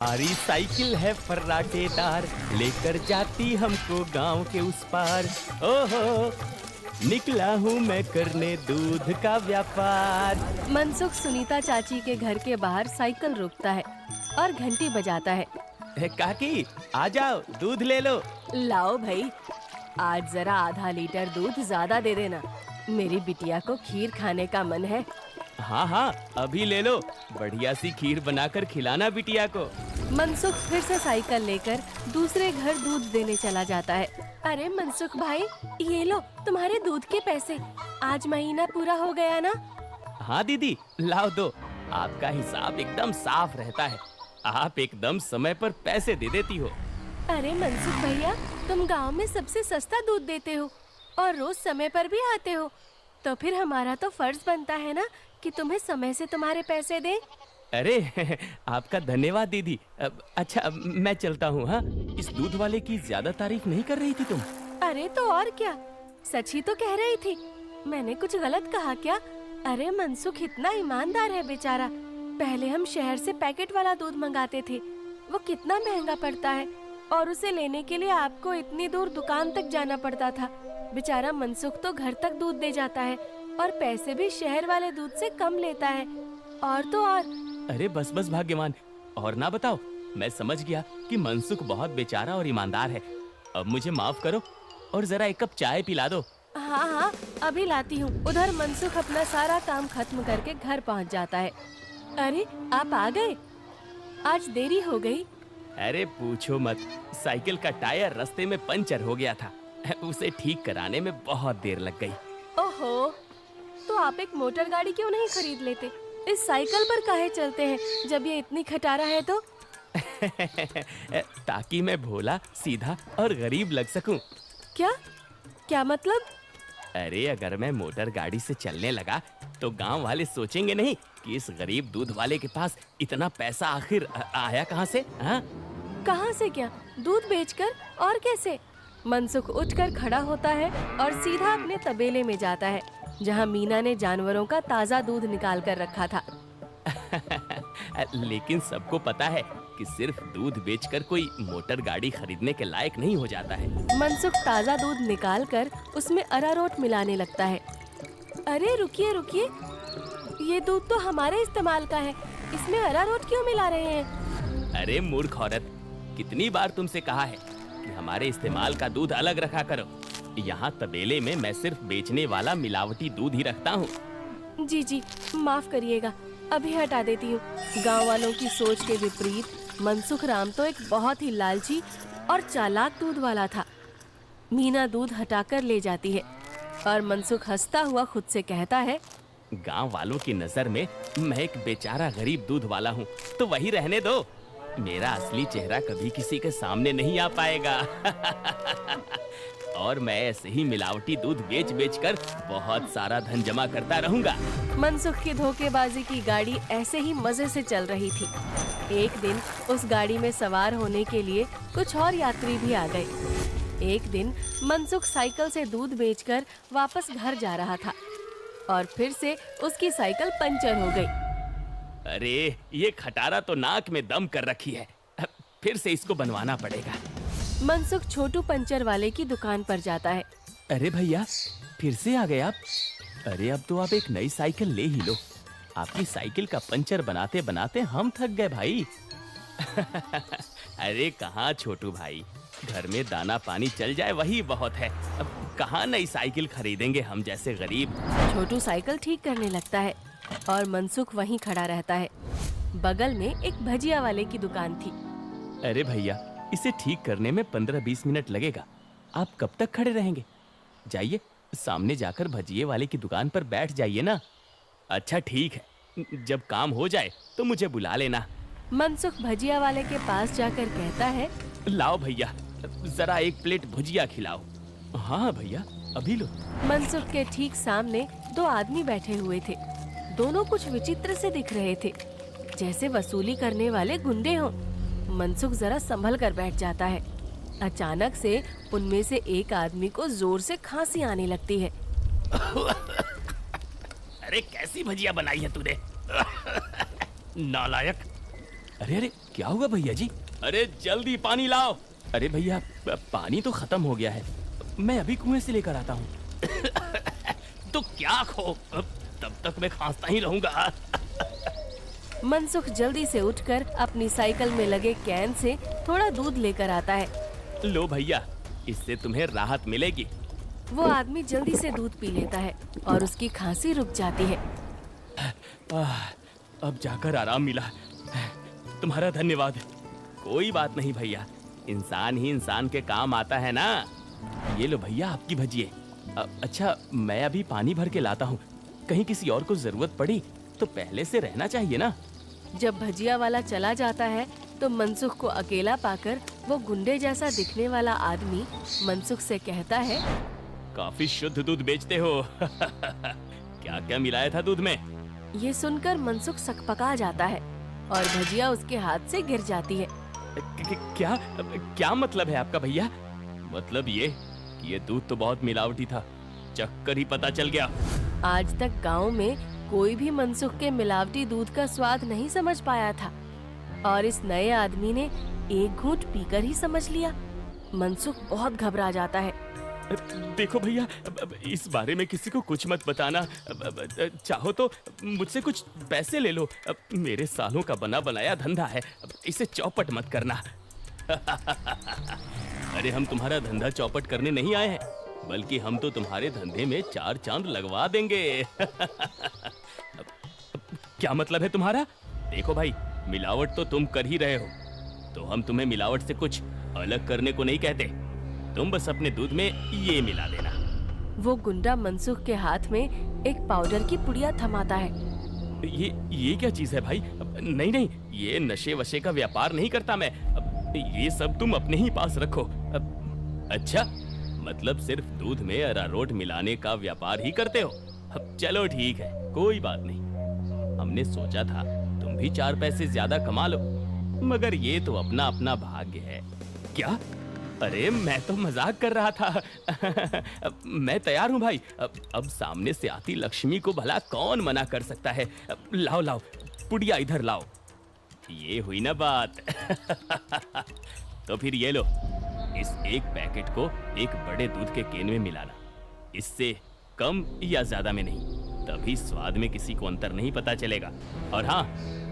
हमारी साइकिल है फर्राटेदार, लेकर जाती हमको गांव के उस पार। ओहो, निकला हूँ मैं करने दूध का व्यापार। मनसुख सुनीता चाची के घर के बाहर साइकिल रोकता है और घंटी बजाता है। काकी, आ जाओ, दूध ले लो। लाओ भाई, आज जरा आधा लीटर दूध ज्यादा दे देना, मेरी बिटिया को खीर खाने का मन है। हाँ हाँ, अभी ले लो, बढ़िया सी खीर बनाकर खिलाना बिटिया को। मनसुख फिर से साइकिल लेकर दूसरे घर दूध देने चला जाता है। अरे मनसुख भाई, ये लो तुम्हारे दूध के पैसे, आज महीना पूरा हो गया ना? हाँ दीदी, लाओ दो, आपका हिसाब एकदम साफ रहता है, आप एकदम समय पर पैसे दे देती हो। अरे मनसुख भैया, तुम गांव में सबसे सस्ता दूध देते हो और रोज समय पर भी आते हो, तो फिर हमारा तो फर्ज बनता है ना कि तुम्हें समय से तुम्हारे पैसे दें। अरे आपका धन्यवाद दीदी। अच्छा, मैं चलता हूँ। हाँ, इस दूध वाले की ज्यादा तारीफ नहीं कर रही थी तुम? अरे तो और क्या, सच ही तो कह रही थी, मैंने कुछ गलत कहा क्या? अरे मनसुख इतना ईमानदार है बेचारा। पहले हम शहर से पैकेट वाला दूध मंगाते थे, वो कितना महंगा पड़ता है, और उसे लेने के लिए आपको इतनी दूर दुकान तक जाना पड़ता था। बेचारा मनसुख तो घर तक दूध दे जाता है और पैसे भी शहर वाले दूध से कम लेता है। और तो और। अरे बस बस भाग्यवान, और ना बताओ, मैं समझ गया कि मनसुख बहुत बेचारा और ईमानदार है। अब मुझे माफ करो और जरा एक कप चाय पिला दो। हाँ हाँ, अभी लाती हूँ। उधर मनसुख अपना सारा काम खत्म करके घर पहुँच जाता है। अरे आप आ गए, आज देरी हो गई। अरे पूछो मत, साइकिल का टायर रास्ते में पंचर हो गया था, उसे ठीक कराने में बहुत देर लग गई। ओहो, तो आप एक मोटर गाड़ी क्यों नहीं खरीद लेते? इस साइकिल पर काहे चलते हैं जब ये इतनी खटारा है तो? ताकि मैं भोला, सीधा और गरीब लग सकूं। क्या क्या मतलब? अरे अगर मैं मोटर गाड़ी से चलने लगा तो गांव वाले सोचेंगे नहीं कि इस गरीब दूध वाले के पास इतना पैसा आखिर आया कहां से? हाँ, कहां से क्या? दूध बेचकर और कैसे? मनसुख उठकर खड़ा होता है और सीधा अपने तबेले में जाता है, जहां मीना ने जानवरों का ताज़ा दूध निकाल कर रखा था। लेकिन सबको पता है कि सिर्फ दूध बेचकर कोई मोटर गाड़ी खरीदने के लायक नहीं हो जाता है। मनसुख ताज़ा दूध निकाल कर उसमें अरारोट मिलाने लगता है। अरे रुकिए रुकिए, ये दूध तो हमारे इस्तेमाल का है, इसमें अरारोट क्यों मिला रहे हैं? अरे मूर्ख औरत, कितनी बार तुमसे कहा है कि हमारे इस्तेमाल का दूध अलग रखा करो। यहाँ तबेले में मैं सिर्फ बेचने वाला मिलावटी दूध ही रखता हूँ। जी जी, माफ करिएगा, अभी हटा देती हूँ। गांव वालों की सोच के विपरीत मनसुख राम तो एक बहुत ही लालची और चालाक दूध वाला था। मीना दूध हटाकर ले जाती है और मनसुख हंसता हुआ खुद से कहता है, गांव वालों की नजर में मैं एक बेचारा गरीब दूध वाला हूँ, तो वही रहने दो। मेरा असली चेहरा कभी किसी के सामने नहीं आ पाएगा। और मैं ऐसे ही मिलावटी दूध बेच बेच कर बहुत सारा धन जमा करता रहूंगा। मनसुख की धोखेबाजी की गाड़ी ऐसे ही मजे से चल रही थी। एक दिन उस गाड़ी में सवार होने के लिए कुछ और यात्री भी आ गए। एक दिन मनसुख साइकिल से दूध बेचकर वापस घर जा रहा था और फिर से उसकी साइकिल पंचर हो गई। अरे ये खटारा तो नाक में दम कर रखी है, फिर से इसको बनवाना पड़ेगा। मनसुख छोटू पंचर वाले की दुकान पर जाता है। अरे भैया, फिर से आ गए आप? अरे अब तो आप एक नई साइकिल ले ही लो, आपकी साइकिल का पंचर बनाते बनाते हम थक गए भाई। अरे कहाँ छोटू भाई, घर में दाना पानी चल जाए वही बहुत है, अब कहाँ नई साइकिल खरीदेंगे हम जैसे गरीब। छोटू साइकिल ठीक करने लगता है और मनसुख वहीं खड़ा रहता है। बगल में एक भजिया वाले की दुकान थी। अरे भैया, इसे ठीक करने में 15-20 मिनट लगेगा, आप कब तक खड़े रहेंगे? जाइए, सामने जाकर भजिए वाले की दुकान पर बैठ जाइए ना। अच्छा ठीक है, जब काम हो जाए तो मुझे बुला लेना। मनसुख भजिया वाले के पास जाकर कहता है, लाओ भैया, जरा एक प्लेट भुजिया खिलाओ। हाँ भैया, अभी लो। मनसुख के ठीक सामने दो आदमी बैठे हुए थे। दोनों कुछ विचित्र से दिख रहे थे, जैसे वसूली करने वाले गुंडे हों। मनसुख जरा संभल कर बैठ जाता है। अचानक से उनमें से एक आदमी को जोर से खांसी आने लगती है। अरे कैसी भजिया बनाई है तूने? नालायक, अरे अरे, क्या हुआ भैया जी? अरे जल्दी पानी लाओ। अरे भैया, पानी तो खत्म हो गया है, मैं अभी कुएं से लेकर आता हूँ। तो क्या खो, तब तक मैं खांसता ही रहूंगा। मनसुख जल्दी से उठकर अपनी साइकिल में लगे कैन से थोड़ा दूध लेकर आता है। लो भैया, इससे तुम्हें राहत मिलेगी। वो आदमी जल्दी से दूध पी लेता है और उसकी खांसी रुक जाती है। अब जाकर आराम मिला, तुम्हारा धन्यवाद। कोई बात नहीं भैया, इंसान ही इंसान के काम आता है ना। ये लो भैया आपकी भजिए। अच्छा, मैं अभी पानी भर के लाता हूँ, कहीं किसी और को जरूरत पड़ी तो पहले से रहना चाहिए ना। जब भजिया वाला चला जाता है तो मनसुख को अकेला पाकर वो गुंडे जैसा दिखने वाला आदमी मनसुख से कहता है, काफी शुद्ध दूध बेचते हो। क्या क्या मिलाया था दूध में? ये सुनकर मनसुख सकपका जाता है और भजिया उसके हाथ से गिर जाती है। क्या क्या मतलब है आपका भैया? मतलब ये दूध तो बहुत मिलावटी था, चक्कर ही पता चल गया। आज तक गांव में कोई भी मनसुख के मिलावटी दूध का स्वाद नहीं समझ पाया था और इस नए आदमी ने एक घूंट पीकर ही समझ लिया। मनसुख बहुत घबरा जाता है। देखो भैया, इस बारे में किसी को कुछ मत बताना। चाहो तो मुझसे कुछ पैसे ले लो, मेरे सालों का बना बनाया धंधा है, इसे चौपट मत करना। अरे हम तुम्हारा धंधा चौपट करने नहीं आए हैं, बल्कि हम तो तुम्हारे धंधे में 4 चांद लगवा देंगे। क्या मतलब है तुम्हारा? देखो भाई, मिलावट तो तुम कर ही रहे हो, तो हम तुम्हें मिलावट से कुछ अलग करने को नहीं कहते। तुम बस अपने दूध में ये मिला देना। वो गुंडा मनसुख के हाथ में एक पाउडर की पुड़िया थमाता है। ये क्या चीज है भाई? नहीं नहीं, ये नशे वशे का व्यापार नहीं करता मैं। ये सब तुम अपने ही पास रखो। अच्छा, मतलब सिर्फ दूध में अरारोट मिलाने का व्यापार ही करते हो? चलो ठीक है, कोई बात नहीं। हमने सोचा था तुम भी 4 पैसे ज्यादा कमा लो, मगर ये तो अपना अपना भाग्य है। क्या? अरे मैं तो मजाक कर रहा था। मैं तैयार हूँ भाई। अब सामने से आती लक्ष्मी को भला कौन मना कर सकता है। लाओ लाओ, पुड़िया इधर लाओ। ये हुई ना बात। तो फिर ये लो, इस एक पैकेट को एक बड़े दूध के केन में मिलाना। इससे कम या ज्यादा में नहीं, तभी स्वाद में किसी को अंतर नहीं पता चलेगा। और हाँ,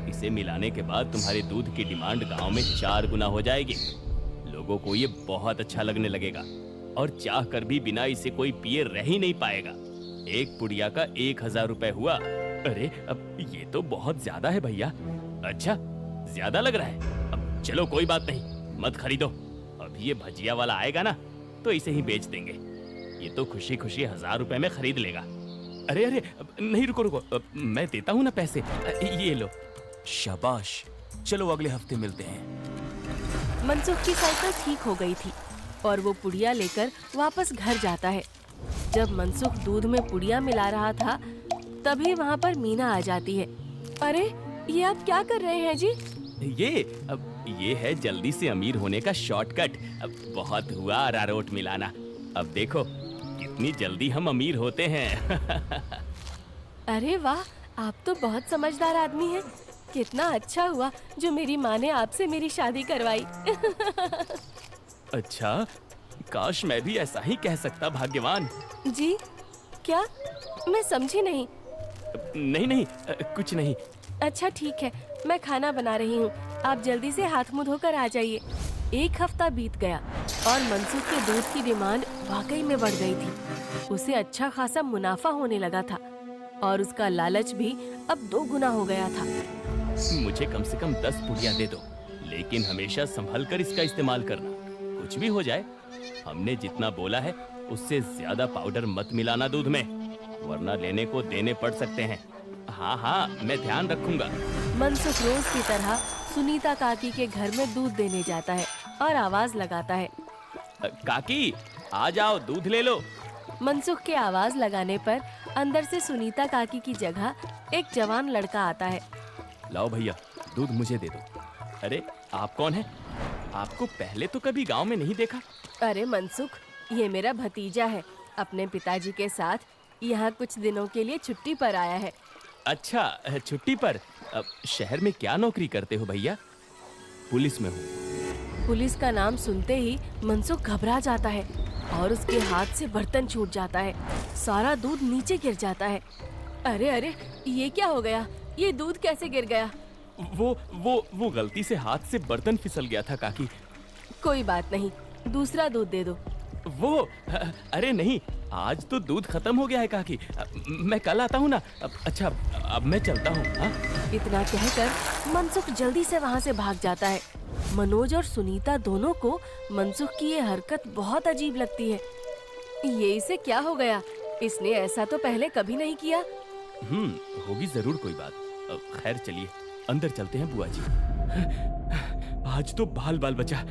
इसे मिलाने के बाद तुम्हारे दूध की डिमांड गांव में 4 गुना हो जाएगी। लोगों को ये बहुत अच्छा लगने लगेगा और चाह कर भी बिना इसे कोई पिए रह ही नहीं पाएगा। एक पुड़िया का 1000 रुपए हुआ। अरे अब ये तो बहुत ज्यादा है भैया। अच्छा, ज्यादा लग रहा है? अब चलो कोई बात नहीं, मत खरीदो। अभी ये भजिया वाला आएगा ना, तो इसे ही बेच देंगे। ये तो खुशी खुशी 1000 रुपए में खरीद लेगा। अरे अरे नहीं, रुको रुको, मैं देता हूँ ना पैसे। ये लो। शाबाश, चलो अगले हफ्ते मिलते हैं। मनसुख की साइकिल ठीक हो गई थी और वो पुड़िया लेकर वापस घर जाता है। जब मनसुख दूध में पुड़िया मिला रहा था, तभी वहाँ पर मीना आ जाती है। अरे ये आप क्या कर रहे हैं जी? ये है जल्दी से अमीर होने का शॉर्टकट। बहुत हुआ अरारोट मिलाना, अब देखो कितनी जल्दी हम अमीर होते हैं। अरे वाह, आप तो बहुत समझदार आदमी हैं। कितना अच्छा हुआ जो मेरी माँ ने आपसे मेरी शादी करवाई। अच्छा, काश मैं भी ऐसा ही कह सकता, भाग्यवान। जी क्या? मैं समझी नहीं। नहीं नहीं, कुछ नहीं। अच्छा ठीक है, मैं खाना बना रही हूँ, आप जल्दी से हाथ मुंह धोकर आ जाइए। 1 हफ्ता बीत गया और मनसुख के दूध की डिमांड वाकई में बढ़ गई थी। उसे अच्छा खासा मुनाफा होने लगा था और उसका लालच भी अब 2 गुना हो गया था। मुझे कम से कम 10 पुड़िया दे दो, लेकिन हमेशा संभल कर इसका इस्तेमाल करना। कुछ भी हो जाए, हमने जितना बोला है उससे ज्यादा पाउडर मत मिलाना दूध में, वरना लेने को देने पड़ सकते हैं। हाँ हाँ, मैं ध्यान रखूंगा। मनसुख रोज की तरह सुनीता काकी के घर में दूध देने जाता है और आवाज लगाता है, काकी आ जाओ, दूध ले लो। मनसुख के आवाज लगाने पर अंदर से सुनीता काकी की जगह एक जवान लड़का आता है। लाओ भैया, दूध मुझे दे दो। अरे आप कौन है? आपको पहले तो कभी गांव में नहीं देखा। अरे मनसुख, ये मेरा भतीजा है, अपने पिताजी के साथ यहाँ कुछ दिनों के लिए छुट्टी पर आया है। अच्छा, छुट्टी पर? शहर में क्या नौकरी करते हो भैया? पुलिस में हूँ। पुलिस का नाम सुनते ही मनसुख घबरा जाता है और उसके हाथ से बर्तन छूट जाता है। सारा दूध नीचे गिर जाता है। अरे अरे, ये क्या हो गया? ये दूध कैसे गिर गया? वो गलती से हाथ से बर्तन फिसल गया था काकी। कोई बात नहीं, दूसरा दूध दे दो। अरे नहीं, आज तो दूध खत्म हो गया है काकी। मैं कल आता हूँ ना। अच्छा, अब मैं चलता हूँ। हाँ? इतना कहकर मनसुख जल्दी से वहाँ से भाग जाता है। मनोज और सुनीता दोनों को मनसुख की ये हरकत बहुत अजीब लगती है। ये इसे क्या हो गया? इसने ऐसा तो पहले कभी नहीं किया। होगी जरूर कोई बात। खैर चलिए, अंदर चलते हैं बुआ जी। आज तो बाल बाल बचा।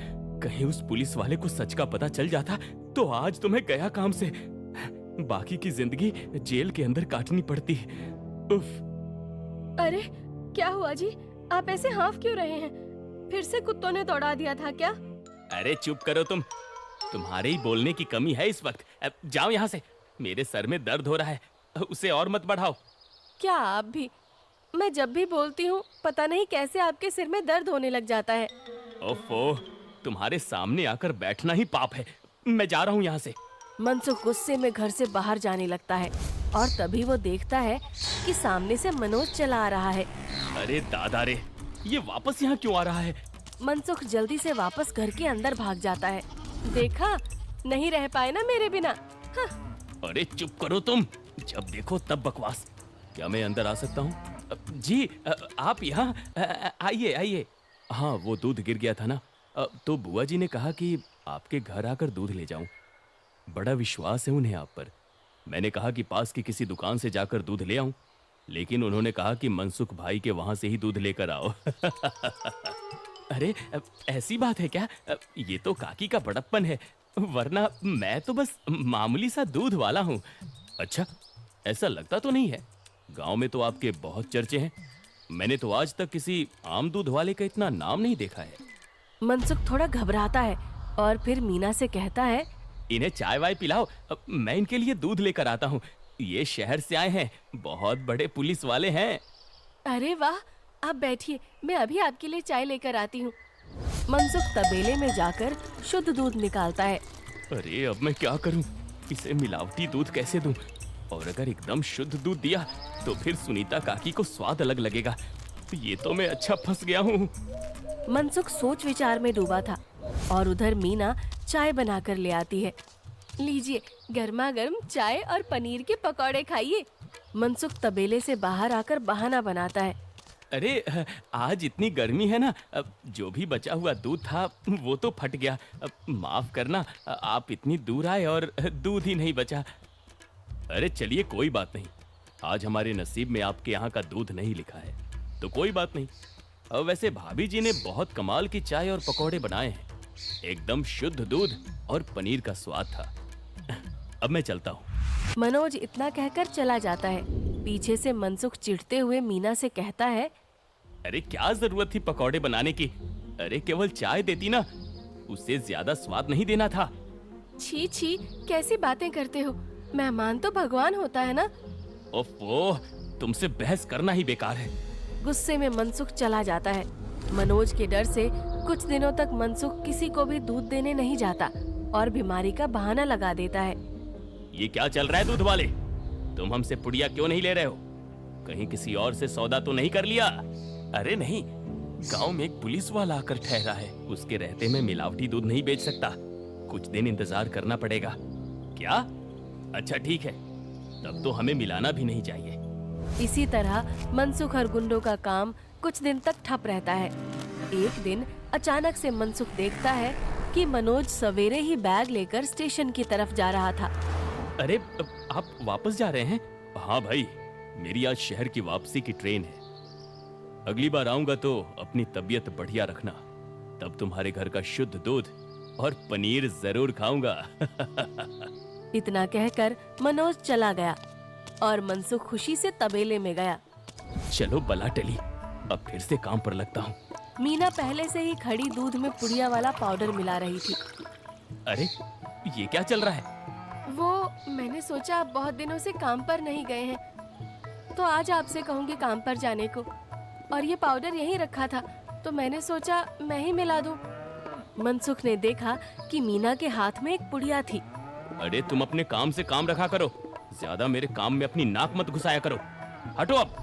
कहीं उस पुलिस वाले को सच का पता चल जाता तो आज तो मैं गया काम से। बाकी की जिंदगी जेल के अंदर काटनी पड़ती। उफ। अरे क्या हुआ जी? आप ऐसे हाँफ क्यों रहे हैं? फिर से कुत्तों ने दौड़ा दिया था क्या? अरे चुप करो तुम। तुम्हारे ही बोलने की कमी है इस वक्त। अब जाओ यहाँ से। मेरे सर में दर्द हो रहा है, उसे और मत बढ़ाओ। क्या आप भी? मैं जब भी बोलती हूँ पता नहीं कैसे आपके सिर में दर्द होने लग जाता है। ओफो, तुम्हारे सामने आकर बैठना ही पाप है। मैं जा रहा हूँ यहाँ से। मनसुख गुस्से में घर से बाहर जाने लगता है और तभी वो देखता है कि सामने से मनोज चला आ रहा है। अरे दादा रे, ये वापस यहाँ क्यों आ रहा है? मनसुख जल्दी से वापस घर के अंदर भाग जाता है। देखा, नहीं रह पाए ना मेरे बिना। हाँ। अरे चुप करो तुम, जब देखो तब बकवास। क्या मैं अंदर आ सकता हूँ? जी, आप यहाँ आइए आइए। हाँ, वो दूध गिर गया था ना, तो बुआ जी ने कहा कि आपके घर आकर दूध ले जाऊं। बड़ा विश्वास है उन्हें आप पर। मैंने कहा कि पास की किसी दुकान से जाकर दूध ले आऊं, लेकिन उन्होंने कहा कि मनसुख भाई के वहां से ही दूध लेकर आओ। अरे ऐसी बात है क्या? ये तो काकी का बड़प्पन है, वरना मैं तो बस मामूली सा दूध वाला हूँ। अच्छा, ऐसा लगता तो नहीं है। गांव में तो आपके बहुत चर्चे हैं। मैंने तो आज तक किसी आम दूध वाले का इतना नाम नहीं देखा है। मनसुख थोड़ा घबराता है और फिर मीना से कहता है, इन्हें चाय वाय पिलाओ, मैं इनके लिए दूध लेकर आता हूँ। ये शहर से आए हैं, बहुत बड़े पुलिस वाले हैं। अरे वाह, आप बैठिए, मैं अभी आपके लिए चाय लेकर आती हूँ। मनसुख तबेले में जाकर शुद्ध दूध निकालता है। अरे अब मैं क्या करूँ? इसे मिलावटी दूध कैसे दूँ? और अगर एकदम शुद्ध दूध दिया तो फिर सुनीता काकी को स्वाद अलग लगेगा। ये तो मैं अच्छा फंस गया हूँ। मनसुख सोच विचार में डूबा था और उधर मीना चाय बनाकर ले आती है। लीजिए, गर्मा गर्म चाय और पनीर के पकौड़े खाइए। मनसुख तबेले से बाहर आकर बहाना बनाता है। अरे आज इतनी गर्मी है ना, जो भी बचा हुआ दूध था वो तो फट गया। माफ करना, आप इतनी दूर आए और दूध ही नहीं बचा। अरे चलिए, कोई बात नहीं। आज हमारे नसीब में आपके यहाँ का दूध नहीं लिखा है, तो कोई बात नहीं। वैसे भाभी जी ने बहुत कमाल की चाय और पकौड़े बनाए हैं। एकदम शुद्ध दूध और पनीर का स्वाद था। अब मैं चलता हूँ। मनोज इतना कहकर चला जाता है। पीछे से मनसुख चिढ़ते हुए मीना से कहता है, अरे क्या जरूरत थी पकौड़े बनाने की? अरे केवल चाय देती ना, उससे ज्यादा स्वाद नहीं देना था। छी छी, कैसी बातें करते हो? मेहमान तो भगवान होता है ना। ओफो, तुमसे बहस करना ही बेकार है। गुस्से में मनसुख चला जाता है। मनोज के डर से कुछ दिनों तक मनसुख किसी को भी दूध देने नहीं जाता और बीमारी का बहाना लगा देता है। ये क्या चल रहा है दूध वाले? तुम हमसे पुड़िया क्यों नहीं ले रहे हो? कहीं किसी और से सौदा तो नहीं कर लिया? अरे नहीं, गांव में एक पुलिस वाला आकर ठहरा है। उसके रहते मैं मिलावटी दूध नहीं बेच सकता। कुछ दिन इंतजार करना पड़ेगा। क्या? अच्छा ठीक है, तब तो हमें मिलाना भी नहीं चाहिए। इसी तरह मनसुख और गुंडों का काम कुछ दिन तक ठप रहता है। एक दिन अचानक से मनसुख देखता है कि मनोज सवेरे ही बैग लेकर स्टेशन की तरफ जा रहा था। अरे आप वापस जा रहे हैं? हाँ भाई, मेरी आज शहर की वापसी की ट्रेन है। अगली बार आऊंगा तो अपनी तबीयत बढ़िया रखना, तब तुम्हारे घर का शुद्ध दूध और पनीर जरूर खाऊंगा। इतना कहकर मनोज चला गया और मनसुख खुशी से तबेले में गया। चलो बला टली, अब फिर से काम पर लगता हूँ। मीना पहले से ही खड़ी दूध में पुड़िया वाला पाउडर मिला रही थी। अरे ये क्या चल रहा है? वो मैंने सोचा आप बहुत दिनों से काम पर नहीं गए हैं, तो आज आपसे कहूँगी काम पर जाने को। और ये पाउडर यहीं रखा था, तो मैंने सोचा मैं ही मिला दूं। मनसुख ने देखा कि मीना के हाथ में एक पुड़िया थी। अरे तुम अपने काम से काम रखा करो, ज्यादा मेरे काम में अपनी नाक मत घुसाया करो। हटो अब।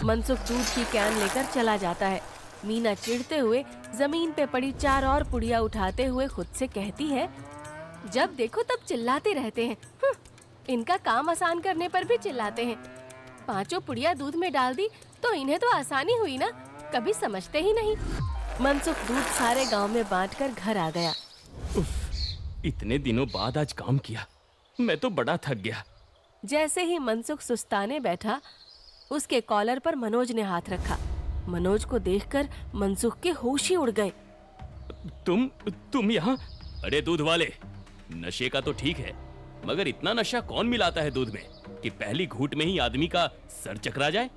मनसुख दूध की कैन लेकर चला जाता है। मीना चिढ़ते हुए जमीन पे पड़ी 4 और पुड़िया उठाते हुए खुद से कहती है, जब देखो तब चिल्लाते रहते हैं। इनका काम आसान करने पर भी चिल्लाते हैं। 5 पुड़िया दूध में डाल दी तो इन्हें तो आसानी हुई ना, कभी समझते ही नहीं। मनसुख दूध सारे गांव में बांटकर घर आ गया। इतने दिनों बाद आज काम किया, मैं तो बड़ा थक गया। जैसे ही मनसुख सुस्ताने बैठा, उसके कॉलर पर मनोज ने हाथ रखा। मनोज को देखकर मनसुख के होश ही उड़ गए। तुम यहाँ? अरे दूध वाले, नशे का तो ठीक है, मगर इतना नशा कौन मिलाता है दूध में कि पहली घूंट में ही आदमी का सर चकरा जाए?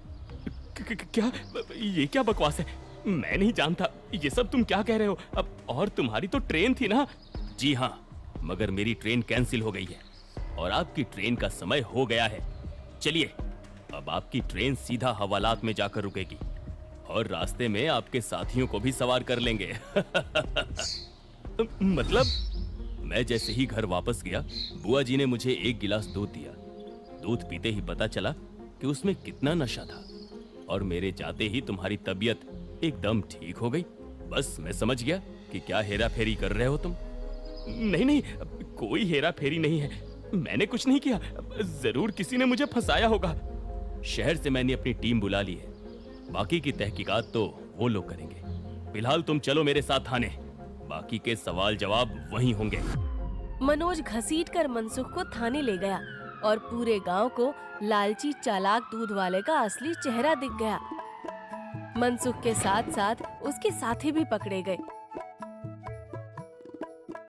क्या ये क्या बकवास है? मैं नहीं जानता ये सब तुम क्या कह रहे हो। अब और तुम्हारी तो ट्रेन थी ना? जी हाँ, मगर मेरी ट्रेन कैंसिल हो गई है और आपकी ट्रेन का समय हो गया है। चलिए, अब आपकी ट्रेन सीधा हवालात में जाकर रुकेगी और रास्ते में आपके साथियों को भी सवार कर लेंगे। मतलब? मैं जैसे ही घर वापस गया, बुआ जी ने मुझे 1 गिलास दूध दिया। दूध पीते ही पता चला कि उसमें कितना नशा था और मेरे जाते ही तुम्हारी तबीयत एकदम ठीक हो गई। बस मैं समझ गया कि क्या हेरा फेरी कर रहे हो तुम। नहीं, कोई हेरा फेरी नहीं है, मैंने कुछ नहीं किया। जरूर किसी ने मुझे फंसाया होगा। शहर से मैंने अपनी टीम बुला ली है, बाकी की तहकीकात तो वो लोग करेंगे। फिलहाल तुम चलो मेरे साथ थाने, बाकी के सवाल जवाब वहीं होंगे। मनोज घसीटकर मनसुख को थाने ले गया और पूरे गांव को लालची चालाक दूध वाले का असली चेहरा दिख गया। मनसुख के साथ साथ उसके साथी भी पकड़े गए।